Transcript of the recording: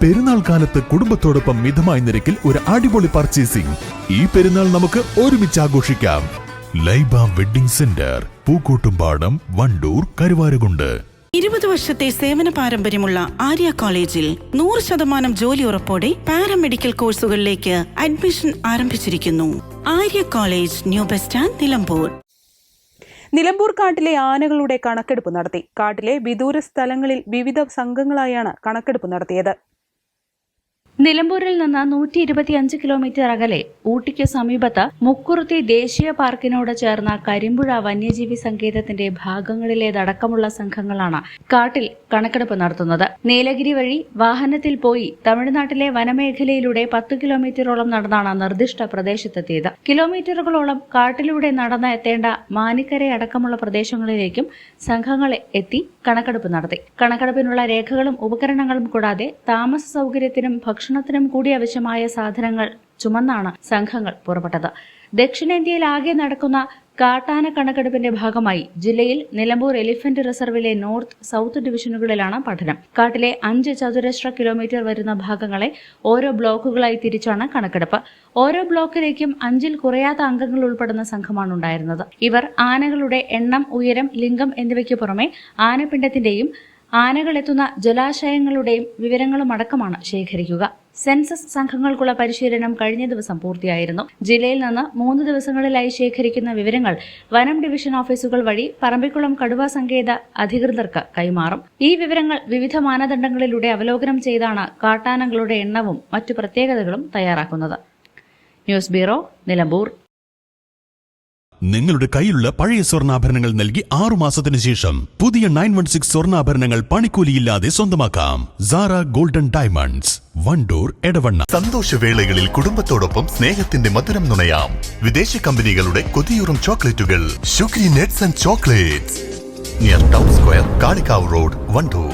പെരുന്നാൾ കാലത്ത് കുടുംബത്തോടൊപ്പം മിതമായ നിരക്കിൽ ഒരു അടിപൊളി പർച്ചേസിംഗ്. ഈ പെരുന്നാൾ നമുക്ക് ഒരുമിച്ച് ആഘോഷിക്കാം. Laiba wedding centre, Pookkottumpadam, Wandoor, Karuvarakundu. 20 വർഷത്തെ സേവന പാരമ്പര്യമുള്ള ആര്യ കോളേജിൽ 100% ജോലി ഉറപ്പോടെ പാരാമെഡിക്കൽ കോഴ്സുകളിലേക്ക് അഡ്മിഷൻ ആരംഭിച്ചിരിക്കുന്നു. Arya college, new bus stand, Nilambur. Nilambur കാട്ടിലെ ആനകളുടെ കണക്കെടുപ്പ് നടത്തി. കാട്ടിലെ വിദൂര സ്ഥലങ്ങളിൽ വിവിധ സംഘങ്ങളായാണ് കണക്കെടുപ്പ് നടത്തിയത്. നിലമ്പൂരിൽ നിന്ന് 125 കിലോമീറ്റർ അകലെ ഊട്ടിക്ക് സമീപത്ത് മുക്കുറുത്തി ദേശീയ പാർക്കിനോട് ചേർന്ന കരിമ്പുഴ വന്യജീവി സങ്കേതത്തിന്റെ ഭാഗങ്ങളിലേതടക്കമുള്ള സംഘങ്ങളാണ് കാട്ടിൽ കണക്കെടുപ്പ് നടത്തുന്നത്. നീലഗിരി വഴി വാഹനത്തിൽ പോയി തമിഴ്നാട്ടിലെ വനമേഖലയിലൂടെ 10 കിലോമീറ്ററോളം നടന്നാണ് നിർദ്ദിഷ്ട പ്രദേശത്തെത്തിയത്. കിലോമീറ്ററുകളോളം കാട്ടിലൂടെ നടന്ന് എത്തേണ്ട മാനിക്കര അടക്കമുള്ള പ്രദേശങ്ങളിലേക്കും സംഘങ്ങളെ എത്തി കണക്കെടുപ്പ് നടത്തി. കണക്കെടുപ്പിനുള്ള രേഖകളും ഉപകരണങ്ങളും കൂടാതെ താമസ സൗകര്യത്തിനും ഭക്ഷണത്തിനും കൂടി ആവശ്യമായ സാധനങ്ങൾ ചുമന്നാണ് സംഘങ്ങൾ പുറപ്പെട്ടത്. ദക്ഷിണേന്ത്യയിലാകെ നടക്കുന്ന കാട്ടാന കണക്കെടുപ്പിന്റെ ഭാഗമായി ജില്ലയിൽ നിലമ്പൂർ എലിഫന്റ് റിസർവിലെ നോർത്ത്, സൌത്ത് ഡിവിഷനുകളിലാണ് പഠനം. കാട്ടിലെ 5 ചതുരശ്ര കിലോമീറ്റർ വരുന്ന ഭാഗങ്ങളെ ഓരോ ബ്ലോക്കുകളായി തിരിച്ചാണ് കണക്കെടുപ്പ്. ഓരോ ബ്ലോക്കിലേക്കും 5-ൽ കുറയാത്ത അംഗങ്ങൾ ഉൾപ്പെടുന്ന സംഘമാണ് ഉണ്ടായിരുന്നത്. ഇവർ ആനകളുടെ എണ്ണം, ഉയരം, ലിംഗം എന്നിവയ്ക്ക് പുറമെ ആനപ്പിണ്ടത്തിന്റെയും ആനകളെത്തുന്ന ജലാശയങ്ങളുടെയും വിവരങ്ങളും അടക്കമാണ് ശേഖരിക്കുക. സെൻസസ് സംഘങ്ങൾക്കുള്ള പരിശീലനം കഴിഞ്ഞ ദിവസം പൂർത്തിയായിരുന്നു. ജില്ലയിൽ നിന്ന് 3 ദിവസങ്ങളിലായി ശേഖരിക്കുന്ന വിവരങ്ങൾ വനം ഡിവിഷൻ ഓഫീസുകൾ വഴി പറമ്പിക്കുളം കടുവ സങ്കേത അധികൃതർക്ക് കൈമാറും. ഈ വിവരങ്ങൾ വിവിധ മാനദണ്ഡങ്ങളിലൂടെ അവലോകനം ചെയ്താണ് കാട്ടാനകളുടെ എണ്ണവും മറ്റു പ്രത്യേകതകളും തയ്യാറാക്കുന്നത്. News bureau, Nilambur. നിങ്ങളുടെ കയ്യിലുള്ള പഴയ സ്വർണ്ണാഭരണങ്ങൾ നൽകി 6 മാസത്തിന് ശേഷം പുതിയ 916 സ്വർണ്ണാഭരണങ്ങൾ പണിക്കൂലിയില്ലാതെ സ്വന്തമാക്കാം. Sara golden diamonds, Wandoor, Edavanna. സന്തോഷവേളകളിൽ കുടുംബത്തോടൊപ്പം സ്നേഹത്തിന്റെ മധുരം നുണയാം. വിദേശ കമ്പനികളുടെ കൊതിയൂറും ചോക്ലേറ്റുകൾ. ഷുഗ്രി നെറ്റ്സ് and chocolates, near town square, Kalikavu road, Wandoor.